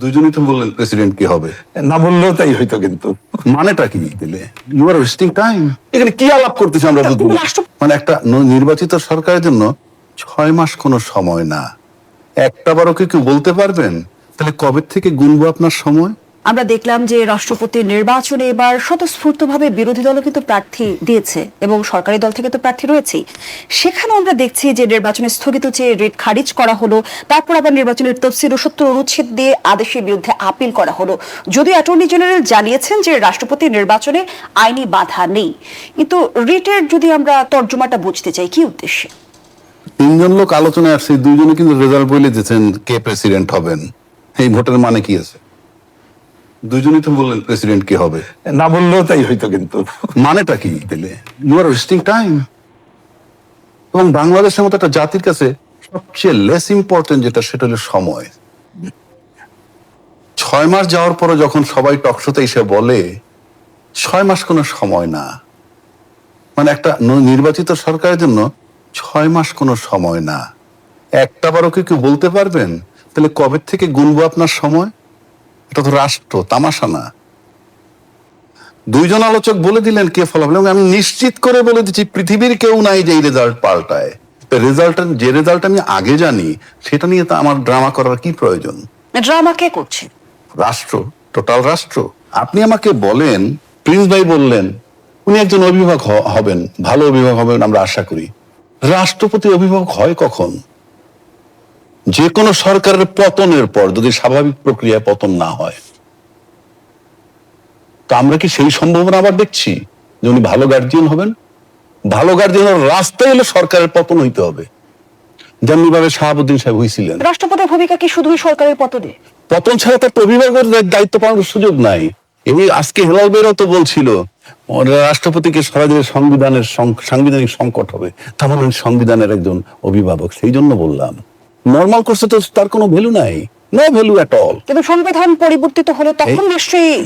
দুজনই তো বললেন প্রেসিডেন্ট কি হবে, না বললেও তাই হইতো। কিন্তু মানেটা কি দিলে? You are wasting time. এখানে কি আলাপ করতেছি আমরা দুজন? মানে একটা নির্বাচিত সরকারের জন্য 6 মাস কোনো সময় না। একটা বারও কি কেউ বলতে পারবেন তাহলে কবে থেকে গুনবো আপনার সময়? আমরা দেখলাম যে রাষ্ট্রপতি নির্বাচনে এবার স্বতঃস্ফূর্তভাবে বিরোধী দলও কিন্তু প্রার্থী দিয়েছে এবং সরকারি দল থেকে তো প্রার্থী রয়েছেই। সেখানে আমরা দেখছি যে নির্বাচনে স্থগিত চেয়ে রিট খারিজ করা হলো, তারপর আবার নির্বাচনের তফসিল ও 70 অনুচ্ছেদ দিয়ে আদেশের বিরুদ্ধে আপিল করা হলো। যদিও অ্যাটর্নি জেনারেল জানিয়েছেন যে রাষ্ট্রপতি নির্বাচনে আইনি বাধা নেই, কিন্তু রিটের যদি আমরা তর্জমাটা বুঝতে চাই কি উদ্দেশ্যে? 3 জন লোক আলোচনায় আসছে, 2 জনে কিন্তু রেজাল্ট বলে দিয়েছেন কে প্রেসিডেন্ট হবেন। এই ভোটের মানে কি আছে? দুজনই তো বললেন প্রেসিডেন্ট কি হবে, না বললেও তাই হইতো। কিন্তু মানেটা কি দিলে? You are wasting time. এবং বাংলাদেশের মতো একটা জাতির কাছে সবচেয়ে লেস ইম্পর্টেন্ট যেটা, সেটা হলো সময়। 6 মাস যাওয়ার পরে যখন সবাই টকশোতে এসে বলে 6 মাস কোনো সময় না, মানে একটা নির্বাচিত সরকারের জন্য 6 মাস কোনো সময় না। একটা বারও কি কেউ বলতে পারবেন তাহলে কবে থেকে গুনবো আপনার সময়? এটা তো রাষ্ট্র, তামাশা না। 2 জন আলোচক বলে দিলেন কে ফলাফল, এবং আমি নিশ্চিত করে বলে দিচ্ছি পৃথিবীর কেউ নাই যে এই রেজাল্ট পাল্টায়। যে রেজাল্ট আমি আগে জানি সেটা নিয়ে তো আমার ড্রামা করার কি প্রয়োজন? ড্রামা কে করছে? রাষ্ট্র, টোটাল রাষ্ট্র। আপনি আমাকে বলেন, প্রিন্স ভাই বললেন উনি একজন অভিভাবক হবেন, ভালো অভিভাবক হবেন আমরা আশা করি। রাষ্ট্রপতি অভিভাবক হয় কখন? যে কোনো সরকারের পতনের পর, যদি স্বাভাবিক প্রক্রিয়ায় পতন না হয়। তো আমরা কি সেই সম্ভাবনা আবার দেখছি যে উনি ভালো গার্জিয়ান হবেন? ভালো গার্জিয়ানের রাস্তায় হলে সরকারের পতন হইতে হবে, যেমনি ভাবে শাহাবুদ্দিন সাহেব হয়েছিলেন। রাষ্ট্রপতির ভূমিকা কি শুধুই সরকারের পতনে? পতন ছাড়া তার অভিভাবকের দায়িত্ব পালনের সুযোগ নাই। এবং আজকে হেলাল বেরও তো বলছিল রাষ্ট্রপতিকে সরাসরি সাংবিধানিক সংকট হবে, তার মানে সংবিধানের একজন অভিভাবক। সেই জন্য বললাম নর্মাল কোর্সে তো তার কোনো ভ্যালু নাই, নো ভ্যালু এট অল। কিন্তু সংবিধান পরিবর্তিত হলো তখন নিশ্চয়ই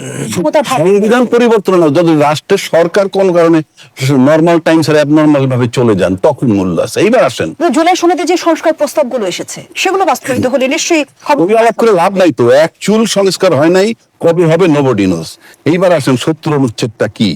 সংবিধান পরিবর্তন না, যদি রাষ্ট্রের সরকার কোন কারণে নর্মাল টাইম ছাড়া অ্যাবনর্মাল ভাবে চলে যান তখন মূল্য আছে। এইবার আসেন, জুলাই সনদে যে সংস্কার প্রস্তাবগুলো এসেছে সেগুলো বাস্তবায়িত হলে নিশ্চয়ই কবি আলাপ করে লাভ নাই তো, এক চুল সংস্কার হয় নাই, কবে হবে নোবডি নোস। এইবার আসেন 70 অনুচ্ছেদটা কি?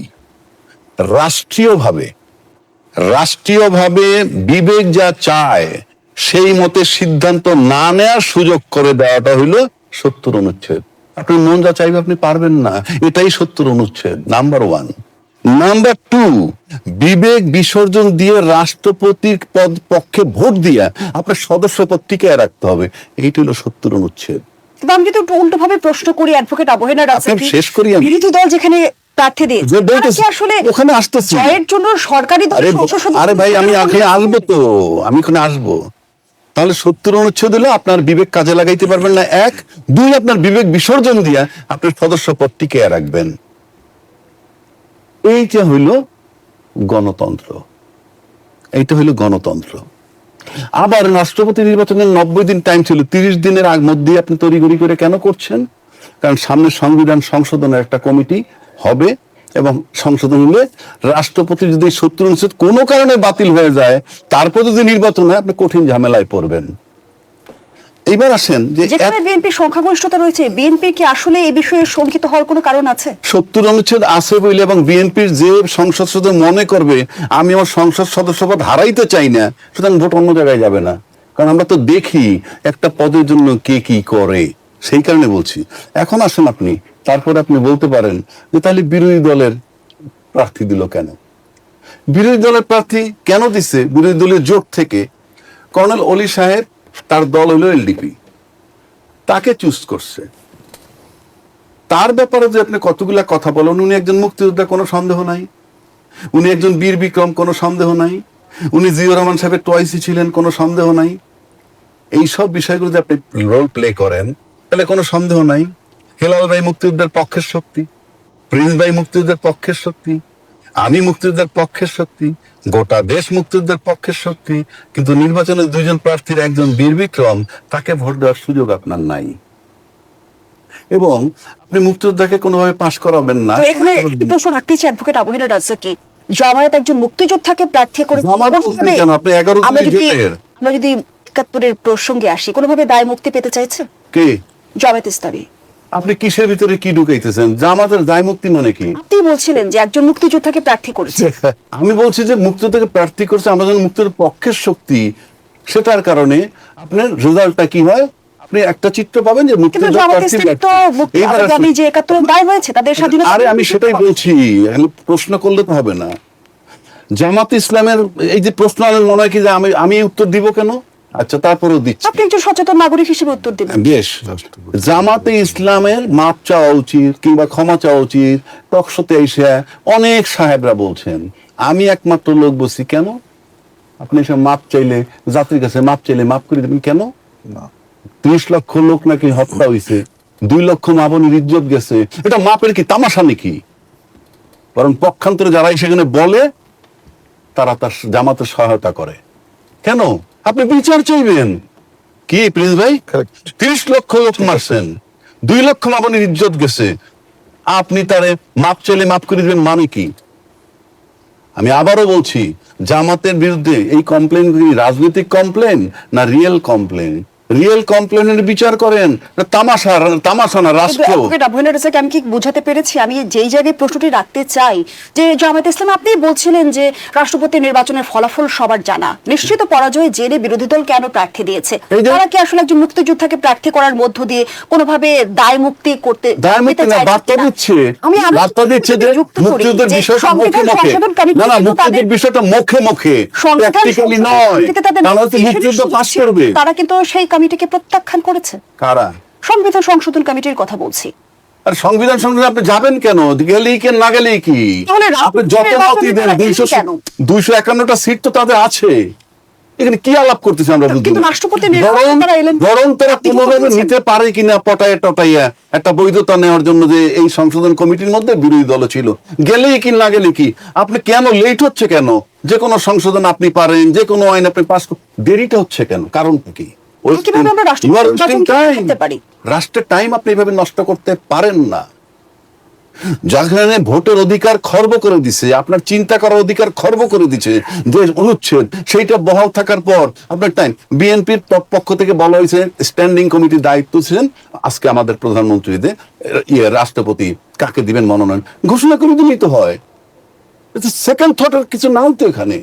রাষ্ট্রীয়ভাবে বিবেক যা চায় সেই মতে সিদ্ধান্ত না নেওয়ার সুযোগ করে দেওয়াটা হইল 70 অনুচ্ছেদ। আপনি মন যা চাইবে আপনি পারবেন না, এটাই 70 অনুচ্ছেদ নাম্বার 1। নাম্বার 2, বিবেক বিসর্জন দিয়ে রাষ্ট্রপতির পক্ষে ভোট দিয়া আপনার সদস্য পদ টিকায় রাখতে হবে, এইটা হলো 70 অনুচ্ছেদ। কিন্তু আমি যদি একটু উল্টো ভাবে প্রশ্ন করি, অ্যাডভোকেট অবহেলা রাজনীতি শেষ করি আমি। বিরোধী দল যেখানে প্রার্থী দিয়েছে আসলে ওখানে আসতেছি জয়ের জন্য সরকারি দল আরে ভাই আমি এখানে আসবো তো, আমি এখানে আসবো। তাহলে 70 অনুচ্ছেদ দিলে আপনার বিবেক কাজে লাগাইতে পারবেন না, 1। 2, আপনার বিবেক বিসর্জন দিয়া আপনার সদস্য পদ টিকিয়ে রাখবেন। এইটা হইল গণতন্ত্র, এইটা হইল গণতন্ত্র। আবার রাষ্ট্রপতি নির্বাচনের 90 দিন টাইম ছিল, 30 দিনের মধ্যে আপনি তড়িঘড়ি করে কেন করছেন? কারণ সামনে সংবিধান সংশোধনের একটা কমিটি হবে, এবং সংশোধন হলে রাষ্ট্রপতি যদি 70 অনুচ্ছেদ কোনো কারণে বাতিল হয়ে যায়, তারপর যদি নির্বাচন হয় আপনি কঠিন ঝামেলায় পড়বেন। এইবার আসেন যে যেখানে বিএনপির সংখ্যাগরিষ্ঠতা রয়েছে, বিএনপি কি আসলে এই বিষয়ে শঙ্কিত হওয়ার কোনো কারণ আছে? 70 অনুচ্ছেদ আছে বলে, এবং বিএনপির যে সংসদ সদস্য মনে করবে আমি আমার সংসদ সদস্যপদ হারাইতে চাই না, সুতরাং ভোট অন্য জায়গায় যাবে না। কারণ আমরা তো দেখি একটা পদের জন্য কে কি করে, সেই কারণে বলছি। এখন আসেন আপনি, তারপরে আপনি বলতে পারেন যে তাহলে বিরোধী দলের প্রার্থী দিল কেন? বিরোধী দলের প্রার্থী কেন দিচ্ছে? বিরোধী দলের জোট থেকে কর্নেল অলি সাহেব, তার দল হলো এলডিপি, তাকে চুজ করছে। তার ব্যাপারে যে আপনি কতগুলা কথা বলেন, উনি একজন মুক্তিযোদ্ধা কোনো সন্দেহ নাই, উনি একজন বীর বিক্রম কোনো সন্দেহ নাই, উনি জিয়াউর রহমান সাহেবের টয়েসি ছিলেন কোনো সন্দেহ নাই। এইসব বিষয়গুলো যদি আপনি রোল প্লে করেন তাহলে কোনো সন্দেহ নাই হেলাল ভাই মুক্তিযুদ্ধের পক্ষের শক্তি, প্রিন্স ভাই মুক্তিযুদ্ধের পক্ষের শক্তি, আমি মুক্তিযুদ্ধের পক্ষের শক্তি, গোটা দেশ মুক্তিযুদ্ধের পক্ষের শক্তি। কিন্তু নির্বাচনের 2 জন প্রার্থীর একজন বীর বিক্রম, তাকে ভোট দেওয়ার সুযোগ আপনার নাই, এবং আপনি মুক্তিযোদ্ধাকে কোনোভাবে পাশ করাবেন না। এখানে একটি প্রশ্ন রাখতে চাই অ্যাডভোকেট অবহেলা রাজনীতি, জামায়াত একজন মুক্তিযোদ্ধাকে প্রার্থী করে আপনি 11 আমরা যদি 71-এর প্রসঙ্গে আসি, কোনোভাবে দায় মুক্তি পেতে চাইছে কে? জামায়াত ইসলামী। আপনি কিসের ভিতরে কি ঢুকাইতেছেন? জামাতের দায় মুক্তি মানে কি? আপনি বলছিলেন যে একজন মুক্তিযোদ্ধাকে প্রার্থী করেছে। আমি বলছি যে মুক্তি থেকে প্রার্থী করছে, আমরা যেন মুক্তির পক্ষের শক্তি, সেটার কারণে আপনার রেজাল্টটা কি হয়, আপনি একটা চিত্র পাবেন যে মুক্তি কিন্তু জামায়াত ইসলামী তো মুক্তি যে 71 দায় হয়েছে তাদের স্বাধীনতা। আরে আমি সেটাই বলছি, এখন প্রশ্ন করলে তো হবে না। জামাত ইসলামের এই যে প্রশ্ন, আমার মনে হয় কি যে আমি উত্তর দিব কেন? আচ্ছা, তারপরেও দিচ্ছি। আপনি একজন সচেতন নাগরিক হিসেবে উত্তর দিবেন। বেশ, জামাতে ইসলামের মাপ চাওয়া উচিত কিংবা ক্ষমা চাওয়া উচিত। টকশোতে এসে অনেক সাহেবরা বলছেন, আমি একমাত্র লোক বলছি কেন? আপনি এসে মাপ চাইলে, জাতির কাছে মাপ চাইলে মাপ করে দেবেন কেন? 30 লক্ষ লোক নাকি হত্যা হয়েছে, 2 লক্ষ মা বোনের ইজ্জত গেছে, এটা মাপের কি তামাশা নাকি? বরং পক্ষান্তরে যারা সেখানে বলে তারা তার জামাতের সহায়তা করে। কেন? আপনি বিচার চাইবেন কি প্রিন্স ভাই? 30 লক্ষ লোক মারছেন, 2 লক্ষ মা বোনের ইজ্জত গেছে, আপনি তারে মাপ চাইলে মাপ করে দিবেন মানে কি? আমি আবারও বলছি, জামাতের বিরুদ্ধে এই কমপ্লেন কি রাজনৈতিক কমপ্লেন না রিয়েল কমপ্লেন? রিয়েল কমপ্লেনের বিচার করেন, তামাশা না রাষ্ট্র। আমি কি বোঝাতে পেরেছি? আমি যেই জায়গায় প্রশ্নটি রাখতে চাই যে জামায়াত ইসলাম, আপনি বলছিলেন যে রাষ্ট্রপতি নির্বাচনের ফলাফল সবার জানা, নিশ্চিত পরাজয় জেনে বিরোধী দল কেন প্রার্থী দিয়েছে? তারা কি আসলে একজন মুক্তিযোদ্ধাকে প্রার্থী করার মধ্য দিয়ে কোনোভাবে দায় মুক্তি করতে বার্তা দিচ্ছে যে মুক্তিযুদ্ধের বিষয়টা মুখে মুখে, না না, মুক্তিযুদ্ধের বিষয়টা মুখে মুখে, প্র্যাকটিক্যালি নয়। মুক্তিযুদ্ধ পাস করবে, তারা কিন্তু সেই কমিটিকে প্রত্যাখ্যান করেছে। কারা? সংবিধান সংশোধন কমিটির কথা বলছি। আর সংবিধান সংশোধন আপনি যাবেন কেন? গেলেই কি না গেলেই কি? আপনি যত মতই দেন, 251টা সিট তো তাদের আছে, এখানে কি আলাপ করতেছি আমরা? বরং তারা কোনোভাবে নিতে পারে কিনা পটায় টটাইয়া একটা বৈধতা নেওয়ার জন্য যে এই সংশোধন কমিটির মধ্যে বিরোধী দল ছিল, গেলেই কি না গেলে কি? আপনি কেন লেট হচ্ছে কেন? যে কোনো সংশোধন আপনি পারেন, যে কোনো আইন আপনি পাস, দেরিটা হচ্ছে কেন? কারণটা কি? রাষ্ট্রের টাইম আপনি এভাবে নষ্ট করতে পারেন না। যেখানে ভোটের অধিকার খর্ব করে দিছে, আপনার চিন্তা করার অধিকার খর্ব করে দিচ্ছে যে অনুচ্ছেদ, সেইটা বহাল থাকার পর আপনার টাইম। বিএনপির পক্ষ থেকে বলা হয়েছে স্ট্যান্ডিং কমিটির দায়িত্ব ছিলেন, আজকে আমাদের প্রধানমন্ত্রীদের রাষ্ট্রপতি কাকে দিবেন মনোনয়ন ঘোষণা করে দিলেই তো হয়। সেকেন্ড থটের কিছু নাম তো এখানে।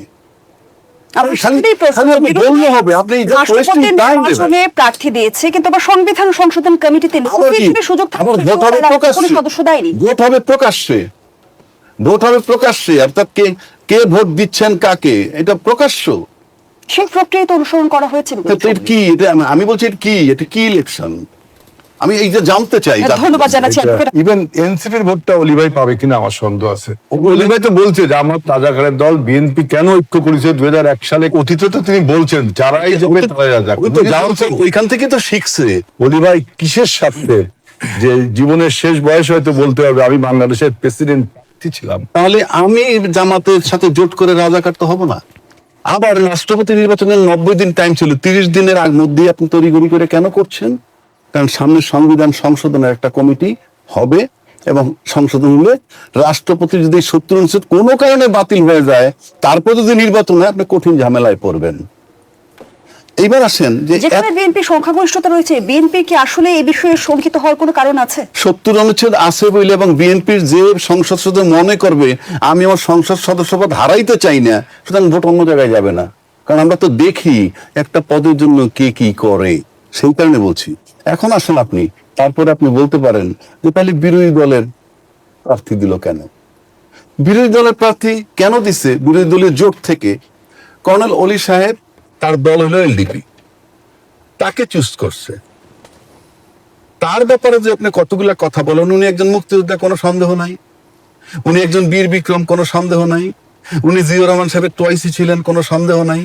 প্রার্থী দিয়েছে কিন্তু আবার সংবিধান সংশোধন কমিটিতে সুযোগ সদস্য দেয়নি। ভোট হবে প্রকাশ্যে, ভোট হবে প্রকাশ্যে, অর্থাৎ কে ভোট দিচ্ছেন কাকে, এটা প্রকাশ্য। সেই প্রক্রিয়া তো অনুসরণ করা হয়েছে। কি এটা? আমি বলছি এটা কি ইলেকশন? আমি এই যে জানতে চাই। ধন্যবাদ জানাচ্ছি। ইভেন এনসিপির ভোটটা অলি ভাই পাবে কিনা আমার সন্দেহ আছে। অলি ভাই তো বলছে যে আমার রাজাকারের দল বিএনপি কেন ঐক্য করেছে 2001 সালে, অতীতে তো তিনি বলছেন যারাই যাবে তারাই রাজাকার। ওইখান থেকে তো শিখছে। অলি ভাই কিসের স্বার্থে যে জীবনের শেষ বয়স হয়তো বলতে হবে আমি বাংলাদেশের প্রেসিডেন্ট ছিলাম, তাহলে আমি জামাতের সাথে জোট করে রাজাকার তো হব না? আবার রাষ্ট্রপতি নির্বাচনের 90 দিন টাইম ছিল, 30 দিনের মধ্যে আপনি তড়িঘড়ি করে কেন করছেন? কারণ সামনে সংবিধান সংশোধনের একটা কমিটি হবে এবং সংশোধন হলে রাষ্ট্রপতি যদি 70 অনুচ্ছেদ কোনো কারণে বাতিল হয়ে যায়, তারপর যদি নির্বাচন হয়, আপনি কঠিন ঝামেলায় পড়বেন। এইবার আসেন যে যেখানে বিএনপি সংখ্যাগরিষ্ঠতা রয়েছে, বিএনপি কি আসলে এই বিষয়ে শঙ্কিত হওয়ার কোনো কারণ আছে? 70 অনুচ্ছেদ আছে বলে এবং বিএনপির যে সংসদ সদস্য মনে করবে আমি আমার সংসদ সদস্যপদ হারাইতে চাই না, সুতরাং ভোট অন্য জায়গায় যাবে না। কারণ আমরা তো দেখি একটা পদের জন্য কে কি করে, সেই কারণে বলছি। এখন আসেন আপনি, তারপরে আপনি বলতে পারেন যে তাহলে বিরোধী দলের প্রার্থী দিল কেন? বিরোধী দলের প্রার্থী কেন দিচ্ছে? বিরোধী দলের জোট থেকে কর্নেল অলি সাহেব, তার দল হলো এলডিপি, তাকে চুজ করছে। তার ব্যাপারে যে আপনি কতগুলা কথা বলেন, উনি একজন মুক্তিযোদ্ধা কোনো সন্দেহ নাই, উনি একজন বীর বিক্রম কোনো সন্দেহ নাই, উনি জিয়াউর রহমান সাহেবের টয়েসি ছিলেন কোনো সন্দেহ নাই।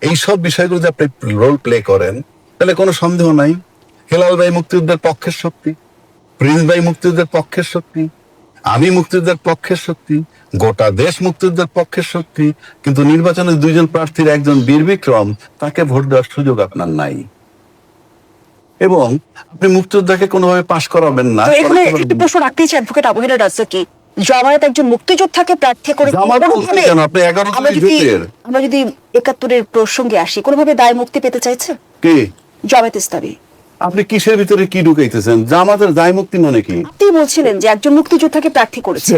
এইসব বিষয়গুলো যে আপনি রোল প্লে করেন, তাহলে কোনো সন্দেহ নাই হেলাল ভাই মুক্তিযুদ্ধের পক্ষের শক্তি, প্রিন্স ভাই মুক্তিযুদ্ধের পক্ষের শক্তি, আমি মুক্তিযুদ্ধের পক্ষের শক্তি, গোটা দেশ মুক্তিযুদ্ধের পক্ষের শক্তি। কিন্তু নির্বাচনে 2 জন প্রার্থীর একজন বীর বিক্রম, তাকে ভোট দেওয়ার সুযোগ আপনার নাই এবং আপনি মুক্তিযোদ্ধাকে কোনোভাবে পাশ করাবেন না। এখানে একটি প্রশ্ন রাখতেই চাই অ্যাডভোকেট আবহেলা রাজ্জাকি, জামায়াত একজন মুক্তিযোদ্ধাকে প্রার্থী করে, আমরা যদি 71-এর প্রসঙ্গে আসি, কোনোভাবে দায় মুক্তি পেতে চাইছে কে? জামায়াত ইসলামী। আপনি কিসের ভিতরে কি ঢুকাইতেছেন? জামাতের দায় মুক্তি মানে কি? আপনি বলছিলেন যে একজন মুক্তিযোদ্ধাকে প্রার্থী করেছে।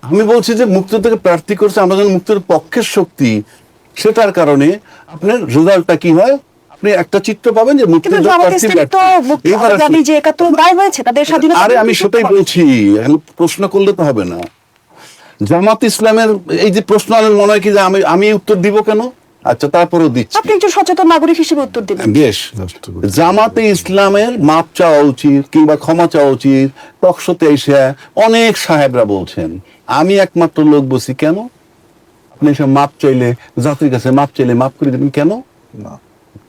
আমি বলছি যে মুক্তিযোদ্ধাকে প্রার্থী করছে, আমরা যখন মুক্তির পক্ষের শক্তি, সেটার কারণে আপনার রেজাল্টটা কি হয়, আপনি একটা চিত্র পাবেন যে কিন্তু মুক্তিযোদ্ধা জামাত প্রার্থী ইসলামী তো মুক্তিযোদ্ধা যে 71 দায় হয়েছে তাদের স্বাধীনতা। আরে আমি সেটাই বলছি, এখন প্রশ্ন করলে তো হবে না। জামাত ইসলামের এই যে প্রশ্ন, আমার মনে হয় কি যে আমি উত্তর দিব কেন? আচ্ছা, তারপরেও দিচ্ছি। আপনি একজন সচেতন নাগরিক হিসেবে উত্তর দিবেন। বেশ, জামাতে ইসলামের মাপ চাওয়া উচিত কিংবা ক্ষমা চাওয়া উচিত। টকশোতে এসে অনেক সাহেবরা বলছেন, আমি একমাত্র লোক বলছি কেন? আপনি এসে মাপ চাইলে, জাতির কাছে মাপ চাইলে মাপ করে দেবেন কেন?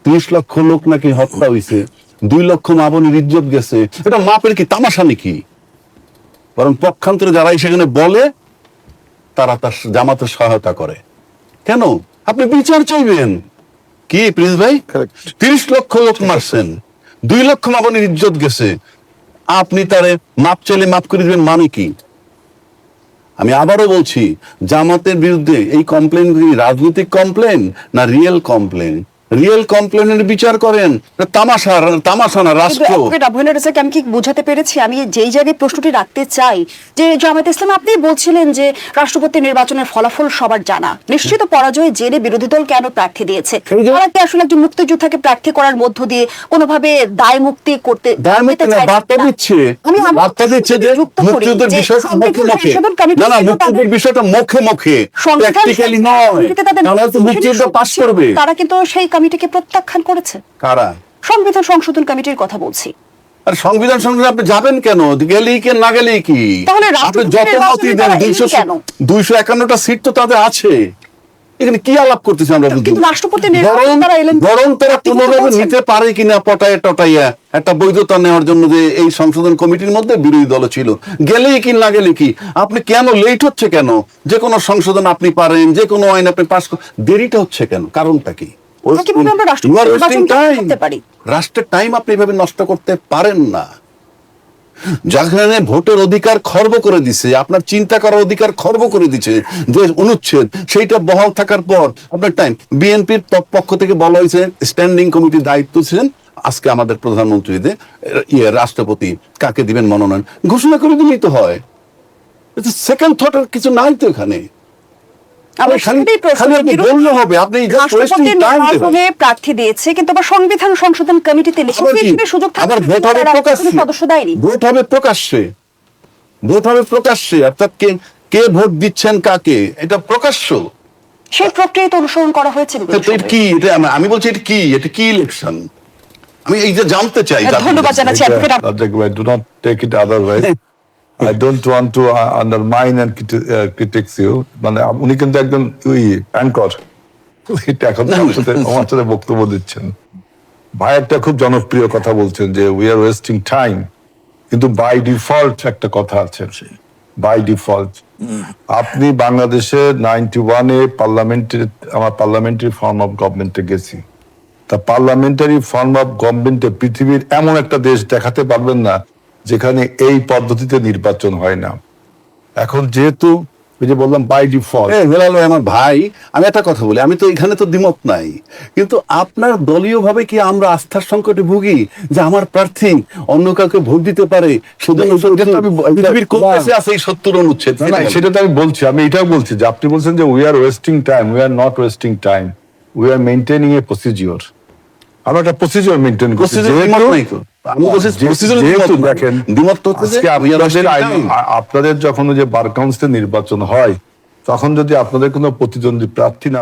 30 লক্ষ লোক নাকি হত্যা হয়েছে, 2 লক্ষ মা বোনের ইজ্জত গেছে, এটা মাপের কি তামাশা নাকি? বরং পক্ষান্তরে যারা সেখানে বলে তারা তার জামাতের সহায়তা করে। কেন? আপনি বিচার চাইবেন কি প্রিন্স ভাই? 30 লক্ষ লোক মারছেন, 2 লক্ষ মা বোনের ইজ্জত গেছে, আপনি তারে মাপ চাইলে মাপ করে দিবেন মানে কি? আমি আবারও বলছি, জামাতের বিরুদ্ধে এই কমপ্লেন কি রাজনৈতিক কমপ্লেন না রিয়েল কমপ্লেন? রিয়েল কমপ্লেনের বিচার করেন, তামাশা না রাষ্ট্র। আমি কি বোঝাতে পেরেছি? আমি যেই জায়গায় প্রশ্নটি রাখতে চাই যে জামায়াত ইসলাম, আপনি বলছিলেন যে রাষ্ট্রপতি নির্বাচনের ফলাফল সবার জানা, নিশ্চিত পরাজয় জেনে বিরোধী দল কেন প্রার্থী দিয়েছে? তারা কি আসলে একজন মুক্তিযোদ্ধাকে প্রার্থী করার মধ্য দিয়ে কোনোভাবে দায় মুক্তি করতে বার্তা দিচ্ছে যে মুক্তিযুদ্ধের বিষয়টা মুখে মুখে, না না, মুক্তিযুদ্ধের বিষয়টা মুখে মুখে, প্র্যাকটিক্যালি নয়। মুক্তিযুদ্ধ পাস করবে, তারা কিন্তু সেই কমিটিকে প্রত্যাখ্যান করেছে। কারা? সংবিধান সংশোধন কমিটির কথা বলছি। আর সংবিধান সংশোধন আপনি যাবেন কেন? গেলেই কি না গেলেই কি? তাহলে আপনি যত মতই দেন, 251টা সিট তো তাদের আছে, এখানে কি আলাপ করতেছি আমরা? কিন্তু রাষ্ট্রপতি বরং তারা কোনোভাবে নিতে পারে কিনা পটায় টটাইয়া একটা বৈধতা নেওয়ার জন্য যে এই সংশোধন কমিটির মধ্যে বিরোধী দল ছিল, গেলেই কি না গেলে কি? আপনি কেন লেট হচ্ছে কেন? যে কোনো সংশোধন আপনি পারেন, যে কোনো আইন আপনি পাস, দেরিটা হচ্ছে কেন? কারণটা কি? রাষ্ট্রের টাইম আপনি এভাবে নষ্ট করতে পারেন না। যেখানে ভোটের অধিকার খর্ব করে দিছে, আপনার চিন্তা করার অধিকার খর্ব করে দিচ্ছে যে অনুচ্ছেদ, সেইটা বহাল থাকার পর আপনার টাইম। বিএনপির পক্ষ থেকে বলা হয়েছে স্ট্যান্ডিং কমিটির দায়িত্ব ছিলেন আজকে আমাদের প্রধানমন্ত্রীদের রাষ্ট্রপতি কাকে দিবেন মনোনয়ন ঘোষণা করে দিলেই তো হয়। সেকেন্ড থটের কিছু নাই তো এখানে। প্রার্থী দিয়েছে কিন্তু আবার সংবিধান সংশোধন কমিটিতে সদস্য দেয়নি। ভোট হবে প্রকাশ্যে, ভোট হবে প্রকাশ্যে, অর্থাৎ কে ভোট দিচ্ছেন কাকে, এটা প্রকাশ্য। সেই প্রক্রিয়া তো অনুসরণ করা হয়েছে। কি এটা? আমি বলছি এটা কি? এটা কি ইলেকশন? আমি এই যে জানতে চাই। ধন্যবাদ জানাচ্ছি। Do not take it otherwise. I don't want to undermine and critics you. মানে উনি কিন্তু একজন অ্যাঙ্কর, এখন আমার সাথে বক্তব্য দিচ্ছেন। ভাই একটা খুব জনপ্রিয় কথা বলছেন যে উই আর ওয়েস্টিং টাইম, কিন্তু বাই ডিফল্ট একটা কথা আছে, বাই ডিফল্ট। আপনি বাংলাদেশে 91-এ আমার পার্লামেন্টারি ফর্ম অফ গভর্নমেন্টে গেছি। তা পার্লামেন্টারি ফর্ম অফ গভর্নমেন্টে পৃথিবীর এমন একটা দেশ দেখাতে পারবেন না যেখানে এই পদ্ধতিতে নির্বাচন হয় না। এখন যেহেতু ওই যে বললাম বাই ডিফল্ট। হেলাল ভাই, আমার ভাই, আমি একটা কথা বলি, আমি তো এখানে তো দ্বিমত নাই, কিন্তু আপনার দলীয় ভাবে কি আমরা আস্থার সংকটে ভুগি যে আমার প্রার্থী অন্য কাউকে ভোট দিতে পারে? সেটা তো আমি বলছি, আমি এটাও বলছি যে আপনি বলছেন যে we are wasting time, we are not wasting time, we are maintaining A procedure. আমরা একটা প্রসিডিওর মেইনটেইন করছি। আপনাদের যখন যে বার কাউন্সিলে নির্বাচন হয় তখন যদি আপনাদের কোনো প্রতিদ্বন্দ্বী প্রার্থী না